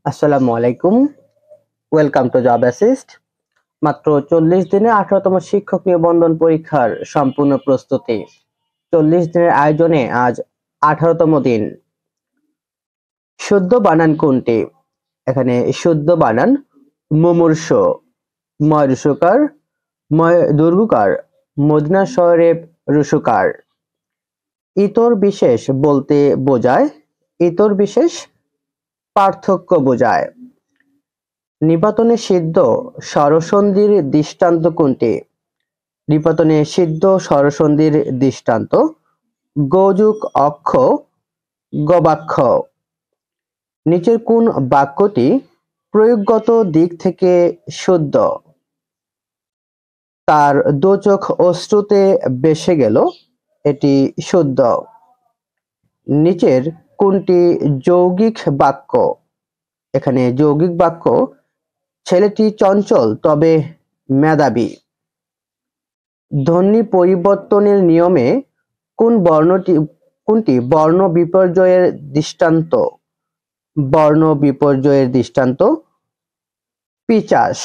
আসসালামু আলাইকুম। Welcome to job assist. মাত্র 40 দিনে 18তম শিক্ষক নিবন্ধন পরীক্ষার সম্পূর্ণ প্রস্তুতি। 40 দিনের আয়োজনে আজ 18তম দিন। শুদ্ধ বানান কোনটি? এখানে শুদ্ধ বানান মুমূর্ষ, ময় রুসুকার, ময় দুর্গুকার, মদিনা শহরে রুসুকার। ইতর বিশেষ বলতে বোঝায়, ইতর বিশেষ পার্থক্য বোঝায়। নিপাতনে সিদ্ধ স্বরসন্ধির দৃষ্টান্ত কোনটি? নিপাতনে সিদ্ধ স্বরসন্ধির দৃষ্টান্ত গযুক অক্ষ, গবাক্ষ। নিচের কোন বাক্যটি প্রয়োগগত দিক থেকে শুদ্ধ? তার দু চোখ অশ্রুতে ভেসে গেল, এটি শুদ্ধ। নিচের কোনটি যৌগিক বাক্য? এখানে যৌগিক বাক্য ছেলেটি চঞ্চল তবে মেধাবী। ধ্বনি পরিবর্তনের নিয়মে কোনটি বর্ণ বিপর্যয়ের দৃষ্টান্ত? বর্ণ বিপর্যয়ের দৃষ্টান্ত পিচাস।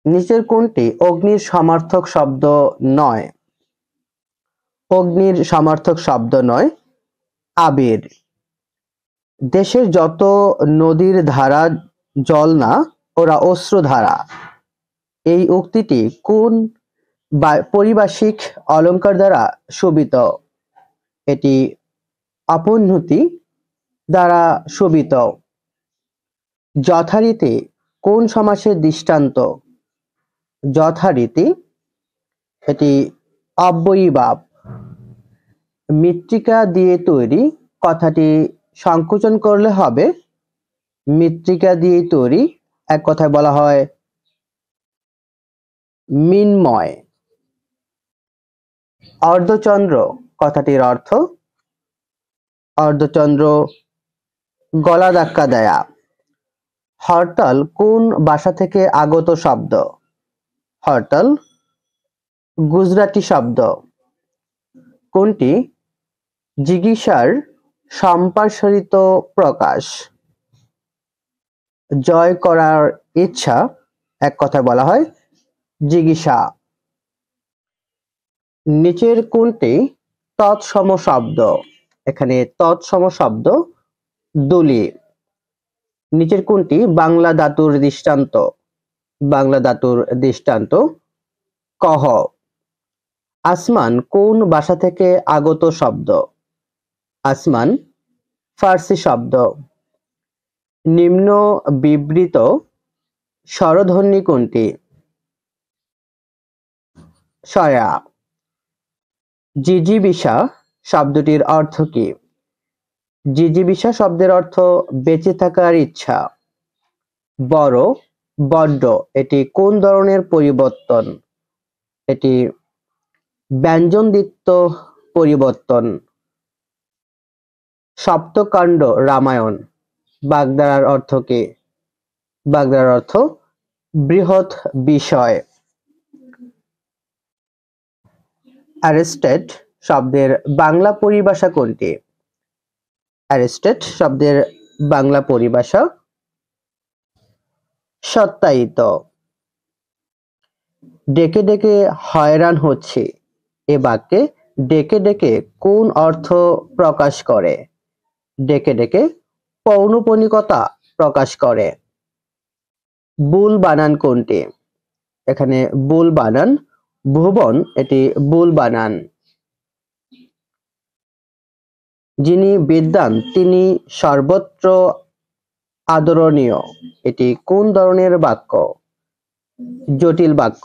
নিচের কোনটি অগ্নির সমার্থক শব্দ নয়? অগ্নির সমার্থক শব্দ নয় আবির। দেশের যত নদীর ধারা জল না, ওরা অশ্রুধারা। এই উক্তিটি কোন পারিভাষিক অলঙ্কার দ্বারা শোভিত? এটি অপোন্নতি দ্বারা শোভিত। যথারীতি কোন সমাসের দৃষ্টান্ত? যথারীতি এটি অব্যয়ীভাব। মৃত্তিকা দিয়ে তৈরি কথাটি সংকোচন করলে হবে মৃত্তিকা দিয়ে তৈরি, এক কথায় বলা হয় মৃন্ময়। অর্ধচন্দ্র কথাটির অর্থ অর্ধচন্দ্র গলা ধাক্কা দেয়া। হরতাল কোন ভাষা থেকে আগত শব্দ? হরতাল গুজরাটি শব্দ। কোনটি জিজ্ঞাসার সম্প্রসারিত প্রকাশ? জয় করার ইচ্ছা, এক কথায় বলা হয় জিজ্ঞাসা। নিচের কোনটি তৎসম শব্দ? এখানে তৎসম শব্দ দুলি। নিচের কোনটি বাংলা ধাতুর দৃষ্টান্ত? বাংলা ধাতুর দৃষ্টান্ত কহ। আসমান কোন ভাষা থেকে আগত শব্দ? আসমান ফার্সি শব্দ। নিম্ন বিবৃত স্বরধ্বনি কোনটি? সয়া। জিজিবিষা শব্দটির অর্থ কি? জিজিবিষা শব্দের অর্থ বেঁচে থাকার ইচ্ছা। বড়, বড্ড এটি কোন ধরনের পরিবর্তন? এটি ব্যঞ্জনযুক্ত পরিবর্তন। সপ্তকাণ্ড রামায়ণ বাগধারার অর্থ কি? বাগধারার অর্থ বৃহৎ বিষয়। অ্যারেস্টেড শব্দের বাংলা পরিভাষা কোনটি? অ্যারেস্টেড শব্দের বাংলা পরিভাষা সত্যায়িত। ডেকে ডেকে হয়রান হচ্ছি এ বাক্যে ডেকে ডেকে কোন অর্থ প্রকাশ করে? ডেকে ডেকে পৌনঃপুনিকতা প্রকাশ করে। বুল বানান কোনটি? এখানে বুল বানান ভুবন, এটি বুল বানান। যিনি বিদ্বান তিনি সর্বত্র আদরণীয়, এটি কোন ধরনের বাক্য? জটিল বাক্য।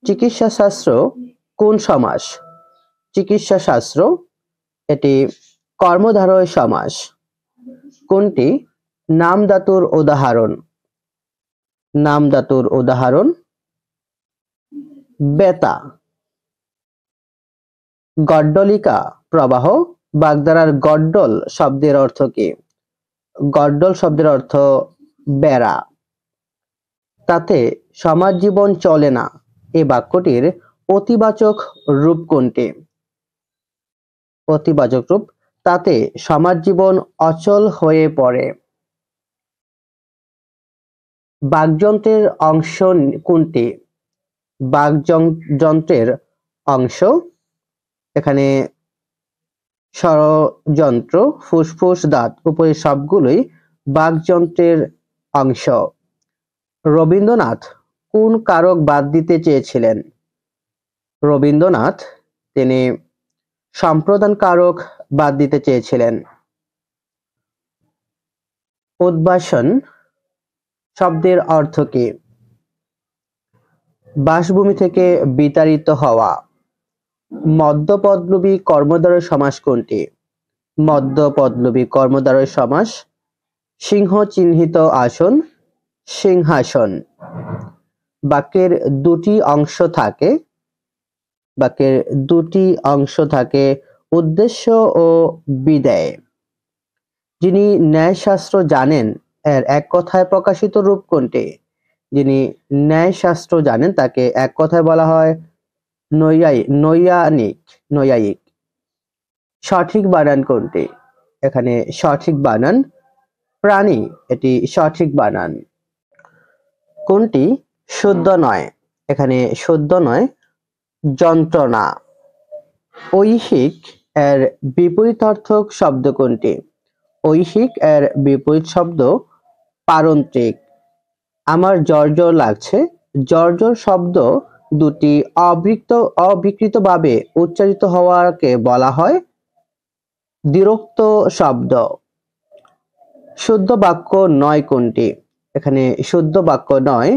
চিকিৎসা শাস্ত্র কোন সমাস? চিকিৎসা শাস্ত্র এটি কর্মধারয় সমাস। কোনটি নাম ধাতুর উদাহরণ? নাম ধাতুর উদাহরণ বেতা। গড্ডলিকা প্রবাহ বাগধারার গড্ডল শব্দের অর্থ কি? গড্ডল শব্দের অর্থ বেড়া। তাতে সমাজ জীবন চলে না এ বাক্যটির অতিবাচক রূপ কোনটি? অতিবাচক রূপ তাতে সমাজ জীবন অচল হয়ে পড়ে। বাকযন্ত্রের অংশ কোনটি? বাকযন্ত্রের অংশ এখানে স্বরযন্ত্র, ফুসফুস, দাঁত উপরে সবগুলোই বাকযন্ত্রের অংশ। রবীন্দ্রনাথ কোন কারক বাদ দিতে চেয়েছিলেন? রবীন্দ্রনাথ তিনি সম্প্রদান কারক বাদ দিতে চেয়েছিলেন। উদ্ভাসন শব্দের অর্থ কি? বাসভূমি থেকে বিতাড়িত হওয়া। মধ্যপদলোপী কর্মদ্বারয় সমাস কোনটি? মধ্যপদলোপী কর্মদ্বারয় সমাস সিংহ চিহ্নিত আসন, সিংহাসন। বাক্যের দুটি অংশ থাকে। বাক্যের দুটি অংশ থাকে, উদ্দেশ্য ও বিধেয়। যিনি ন্যায়শাস্ত্র জানেন এর এক কথায় প্রকাশিত রূপ কোনটি? যিনি ন্যায়শাস্ত্র জানেন তাকে এক কথায় বলা হয় নৈয়ায়িক। সঠিক বানান কোনটি? এখানে সঠিক বানান প্রাণী, এটি সঠিক বানান। কোনটি শুদ্ধ নয়? এখানে শুদ্ধ নয় যন্ত্রণা। ঐহিক এর বিপরীতার্থক শব্দ কোনটি? ঐহিক এর বিপরীত শব্দ পারন্ত্রিক। আমার জ্বর লাগছে। জ্বর শব্দ দুটি অবিকৃতভাবে উচ্চারিত হওয়াকে বলা হয় দ্বিরুক্ত শব্দ। শুদ্ধ বাক্য নয় কোনটি? এখানে শুদ্ধ বাক্য নয়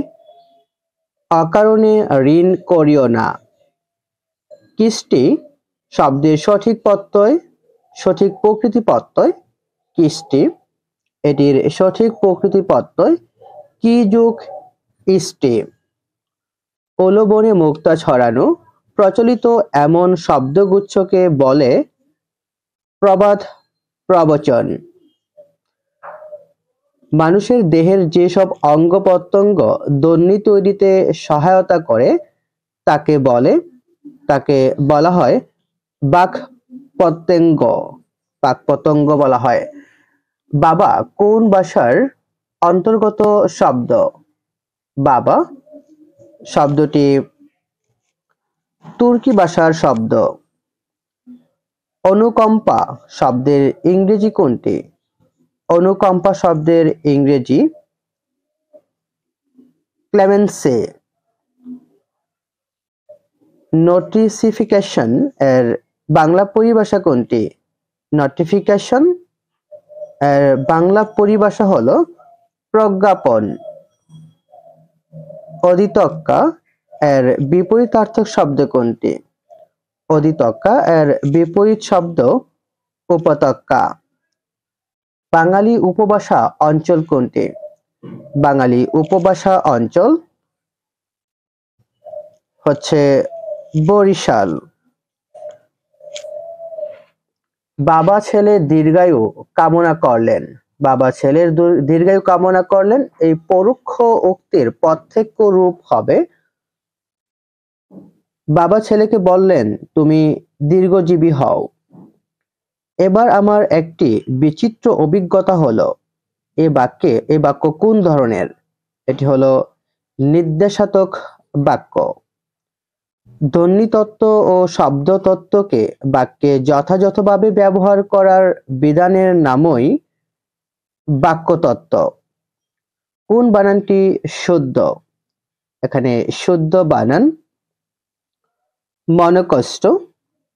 অকারণে ঋণ করিও না। কিস্তি শব্দের সঠিক প্রত্যয়, সঠিক প্রকৃতি প্রত্যয় কিস্তি, এটির সঠিক প্রকৃতি প্রত্যয় কি যুগ ইষ্টি। প্রলোভনে মুক্তা ছড়ানো প্রচলিত এমন শব্দগুচ্ছকে বলে প্রবাদ প্রবচন। মানুষের দেহের যেসব অঙ্গ প্রত্যঙ্গ ধ্বনি তৈরিতে সহায়তা করে তাকে বলা হয় বাক প্রত্যঙ্গ বলা হয়। বাবা কোন ভাষার অন্তর্গত শব্দ? বাবা শব্দটি তুর্কি ভাষার শব্দ। অনুকম্পা শব্দের ইংরেজি কোনটি? অনুকম্পা শব্দের ইংরেজি ক্লেমেন্সি। নোটিফিকেশন এর বাংলা পরিভাষা কোনটি? নোটিফিকেশন এর বাংলা পরিভাষা হলো প্রজ্ঞাপন। অধিতক্কা এর বিপরীতার্থক শব্দ কোনটি? অধিতক্কা এর বিপরীত শব্দ উপত্যকা। বাঙালি উপভাষা অঞ্চল কোনটি? বাঙালি উপভাষা অঞ্চল হচ্ছে বরিশাল। বাবা ছেলে দীর্ঘায়ু কামনা করলেন। বাবা ছেলের দীর্ঘায়ু কামনা করলেন, এই পরোক্ষ উক্তির প্রত্যক্ষ রূপ হবে বাবা ছেলেকে বললেন তুমি দীর্ঘজীবী হও। এবার আমার একটি বিচিত্র অভিজ্ঞতা হলো। এ বাক্য কোন ধরনের? এটি হলো নির্দেশাত্মক বাক্য। ধ্বনিতত্ত্ব ও শব্দতত্ত্বকে বাক্যে যথাযথভাবে ব্যবহার করার বিধানের নামই বাক্যতত্ত্ব। কোন বানানটি শুদ্ধ? এখানে শুদ্ধ বানান মনকষ্ট,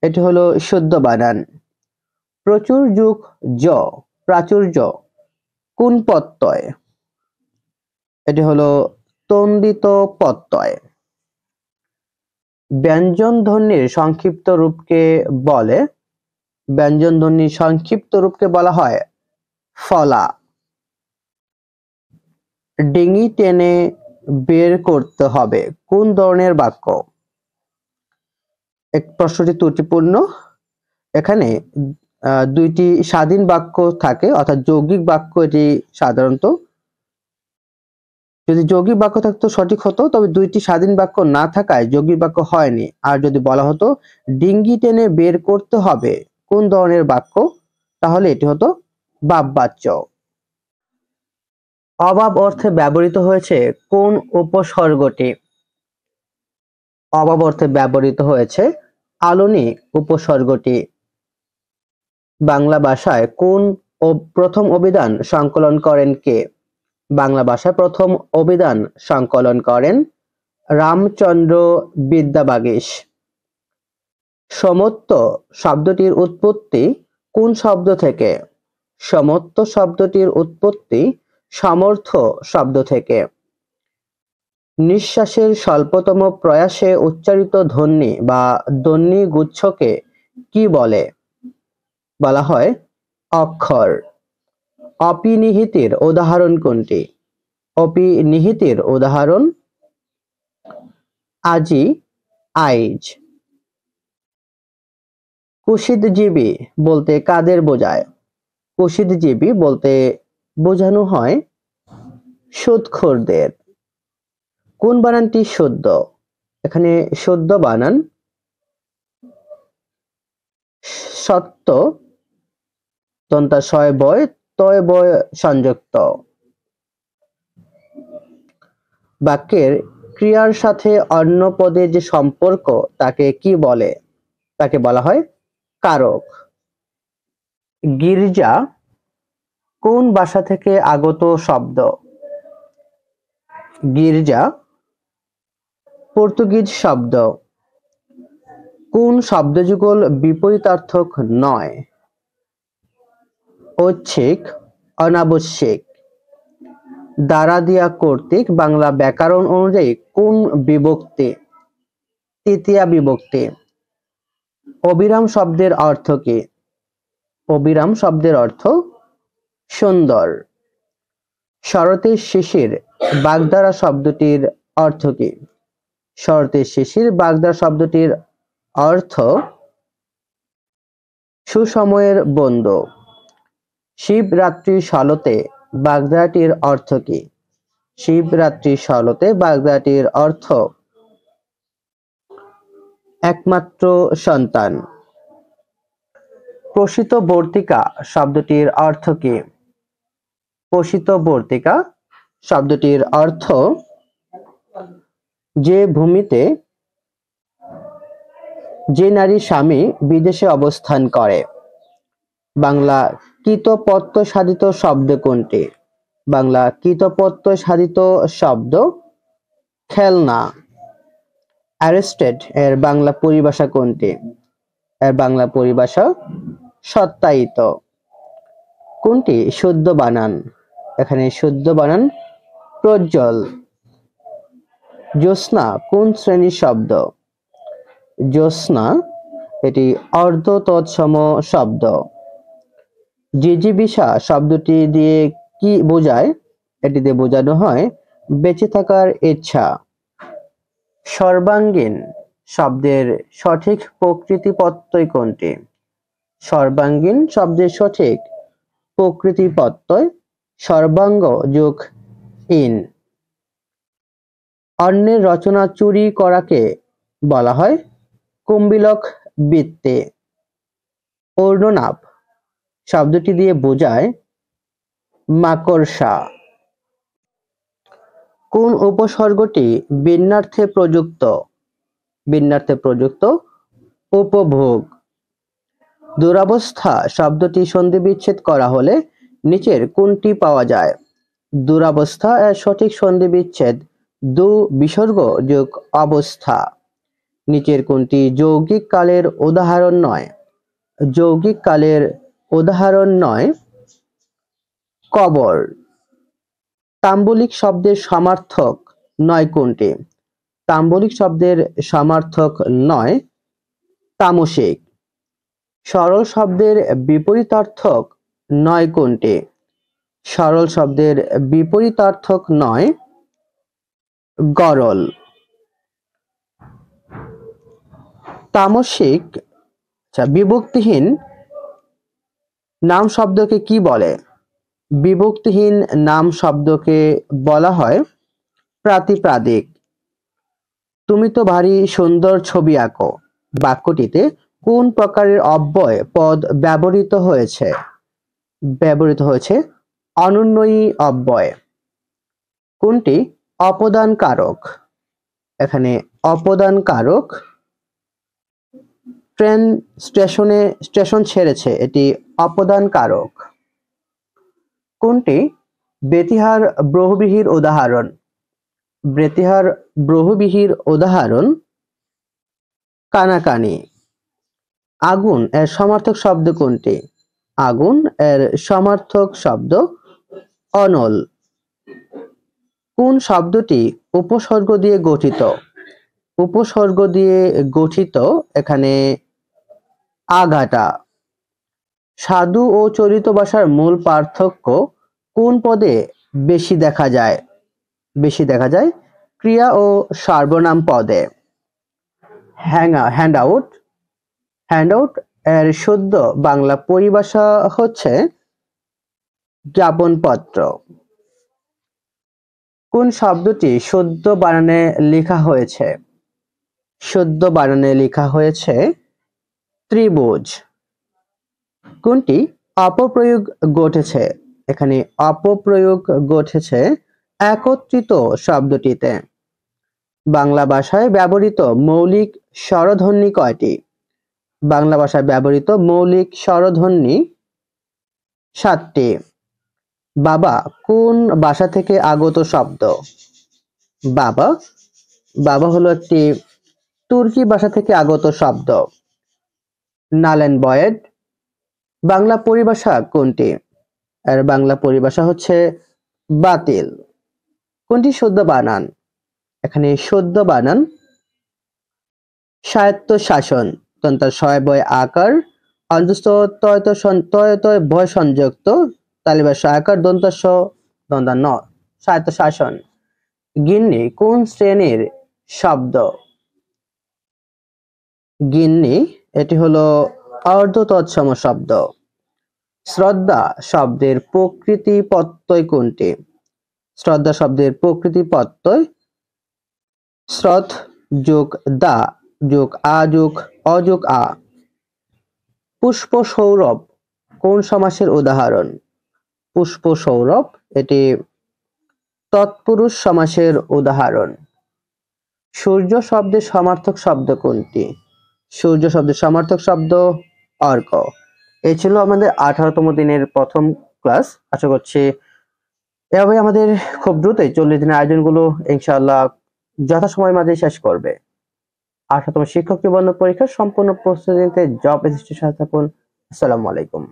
এটি হলো শুদ্ধ বানান। প্রচুর যুগ প্রাচুর্য কোন প্রত্যয়? এটি হলো তন্দিত প্রত্যয়। ব্যঞ্জন ধ্বনির সংক্ষিপ্ত রূপকে বলে? ব্যঞ্জন ধ্বনির সংক্ষিপ্ত রূপকে বলা হয় ফলা। ডিঙি টেনে বের করতে হবে কোন ধরনের বাক্য? প্রশ্নটি ত্রুটিপূর্ণ। এখানে দুইটি স্বাধীন বাক্য থাকে, অর্থাৎ যৌগিক বাক্য। এটি সাধারণত যদি যৌগিক বাক্য থাকতো সঠিক হতো, তবে দুইটি স্বাধীন বাক্য না থাকায় যৌগিক বাক্য হয়নি। আর যদি বলা হতো ডিঙ্গি টেনে বের করতে হবে কোন ধরনের বাক্য, তাহলে এটি হতো বাপবাচ্য। অভাব অর্থে ব্যবহৃত হয়েছে কোন উপসর্গটি? অভাব অর্থে ব্যবহৃত হয়েছে আলোনি উপসর্গটি। বাংলা ভাষায় প্রথম অভিধান সংকলন করেন কে? বাংলা ভাষায় প্রথম অভিধান সংকলন করেন রামচন্দ্র বিদ্যাবাগীশ। সমত্ব শব্দটির উৎপত্তি কোন শব্দ থেকে? সমত্ব শব্দটির উৎপত্তি সামর্থ্য শব্দ থেকে। নিঃশ্বাসের স্বল্পতম প্রয়াসে উচ্চারিত ধ্বনি বা ধ্বনি গুচ্ছকে কি বলে? বলা হয় অক্ষর। অপিনিহিতের উদাহরণ কোনটি? অপিনিহিতের উদাহরণ আজি, আইজ। কুশিদজীবী বলতে কাদের বোঝায়? কুশিদজীবী বলতে বোঝানো হয় সুদখোরদের। কোন বানানটি শুদ্ধ? এখানে শুদ্ধ বানান সত্য দন্তাশয় বয় তয় বয় সংযুক্ত। বাক্যের ক্রিয়ার সাথে অন্য পদের যে সম্পর্ক তাকে কি বলে? তাকে বলা হয় কারক। গির্জা কোন ভাষা থেকে আগত শব্দ? গির্জা পর্তুগিজ শব্দ। কোন শব্দযুগল বিপরীতার্থক নয়? ঐচ্ছিক, অনাবশ্যিক। দ্বারা দিয়া কর্তৃক বাংলা ব্যাকরণ অনুযায়ী কোন বিভক্তি? তৃতীয়া বিভক্তি। অবিরাম শব্দের অর্থ কি? অবিরাম শব্দের অর্থ সুন্দর। শরতের শিশির বাগধারা শব্দটির অর্থ কি? শরতের শিশির বাগধারা শব্দটির অর্থ সুসময়ের বন্ধু। শিবরাত্রি সলতে বাগধারাটির অর্থ কি? শিবরাত্রি সলতে বাগধারাটির অর্থ একমাত্র সন্তান। প্রসিতবর্তিকা শব্দটির অর্থ কি? প্রসিতবর্তিকা শব্দটির অর্থ যে ভূমিতে যে নারী স্বামী বিদেশে অবস্থান করে। বাংলা কৃতপত্য সাধিত শব্দ কোনটি? বাংলা কৃতপত্য সাধিত শব্দ খেলনা। অ্যারেস্টেড এর বাংলা পরিভাষা কোনটি? এর বাংলা পরিভাষা সত্যায়িত। কোনটি শুদ্ধ বানান? এখানে শুদ্ধ বানান প্রজ্জ্বল। জ্যোৎস্না কোন শ্রেণীর শব্দ? জ্যোৎস্না এটি অর্ধ তৎসম শব্দ। জিজিবিষা শব্দটি দিয়ে কি বোঝায়? এটিতে বোঝানো হয় বেঁচে থাকার ইচ্ছা। সর্বাঙ্গীন শব্দের সঠিক প্রকৃতিপ্রত্যয় কোনটি? সর্বাঙ্গীন শব্দের সঠিক প্রকৃতিপ্রত্যয় সর্বাঙ্গ যোগ ইন। অন্যের রচনা চুরি করাকে বলা হয় কুম্ভিলক বৃত্তি। অর্ণনাভ শব্দটি দিয়ে বোঝায় মাকড়সা। কোন উপসর্গটি ভিন্নার্থে প্রযুক্ত? ভিন্নার্থে প্রযুক্ত উপভোগ। দুরবস্থা শব্দটি সন্ধিবিচ্ছেদ করা হলে নিচের কোনটি পাওয়া যায়? দুরবস্থা এর সঠিক সন্ধিবিচ্ছেদ দু বিসর্গ যোগ অবস্থা। নিচের কোনটি যৌগিক কালের উদাহরণ নয়? যৌগিক কালের উদাহরণ নয় কবর। তাম্বলিক শব্দের সমার্থক নয় কোনটি? তাম্বলিক শব্দের সমার্থক নয় তামসিক। সরল শব্দের বিপরীতার্থক নয় কোনটি? সরল শব্দের বিপরীতার্থক নয় গরল। তামসিক বিভক্তিহীন নাম শব্দকে কি বলে? বিভক্তিহীন নাম শব্দকে বলা হয় প্রাতিপ্রাদিক। তুমি তো ভারী সুন্দর ছবি আঁকো বাক্যটিতে কোন প্রকারের অব্যয় পদ ব্যবহৃত হয়েছে? ব্যবহৃত হয়েছে অনুন্নয়ী অব্যয়। কোনটি অপদান কারক? এখানে অপদান কারক। ট্রেন স্টেশন ছেড়েছে, এটি অপদান কারক। কোনটি বেতিহার বহুব্রীহির উদাহরণ? বেতিহার বহুব্রীহির উদাহরণ কানাকানি। আগুন এর সমার্থক শব্দ কোনটি? আগুন এর সমার্থক শব্দ অনল। কোন শব্দটি উপসর্গ দিয়ে গঠিত? উপসর্গ দিয়ে গঠিত এখানে আগাটা। সাধু ও চরিত ভাষার মূল পার্থক্য কোন পদে বেশি দেখা যায়? বেশি দেখা যায় ক্রিয়া ও সর্বনাম পদে। হ্যান্ডআউট। হ্যান্ডআউট এর শুদ্ধ বাংলা পরিভাষা হচ্ছে জ্ঞাপনপত্র। কোন শব্দটি শুদ্ধ বানানে লেখা হয়েছে? শুদ্ধ বানানে লেখা হয়েছে ত্রিভুজ। কোনটি অপপ্রয়োগ ঘটেছে? এখানে অপপ্রয়োগ ঘটেছে একত্রিত শব্দটিতে। বাংলা ভাষায় ব্যবহৃত মৌলিক স্বরধ্বনি কয়টি? বাংলা ভাষায় ব্যবহৃত মৌলিক স্বরধ্বনি 7টি। বাবা কোন ভাষা থেকে আগত শব্দ? বাবা বাবা হলো একটি তুর্কি ভাষা থেকে আগত শব্দ। নাল এন্ড ভয়েড বাংলা পরিভাষা কোনটি? এর বাংলা পরিভাষা হচ্ছে বাতিল। কোনটি শুদ্ধ বানান? এখানে শুদ্ধ বানান স্বায়ত্তশাসন। তন্ত্র শয় বয় আকার অন্তস্থ তয় ভয় সংযুক্ত তালিবা আকার দন্তস্ব দন্তান্ন স্বায়ত্তশাসন। গিন্নি কোন শ্রেণীর শব্দ? গিন্নি এটি হলো অর্ধ তৎসম শব্দ। শ্রদ্ধা শব্দের প্রকৃতি প্রত্যয় কোনটি? শ্রদ্ধা শব্দের প্রকৃতি প্রত্যয় শ্রদ্ধ যোগ দা যোগ আ যোগ অ যোগ আ। পুষ্প সৌরভ কোন সমাসের উদাহরণ? পুষ্প সৌরভ এটি তৎপুরুষ সমাসের উদাহরণ। সূর্য শব্দের সমার্থক শব্দ কোনটি? সূর্য শব্দের সমার্থক শব্দ অর্ক। এই ছিল আমাদের 18তম দিনের প্রথম ক্লাস। আশা করছি এভাবে আমাদের খুব দ্রুতই 40 দিনের আয়োজনগুলো ইনশাআল্লাহ যথাসময়ের মাঝে শেষ করবে। 18তম শিক্ষক নিবন্ধন পরীক্ষার সম্পূর্ণ প্রস্তুতি নিতে জব অ্যাসিস্ট্যান্ট সাথে থাকুন। আসসালামু আলাইকুম।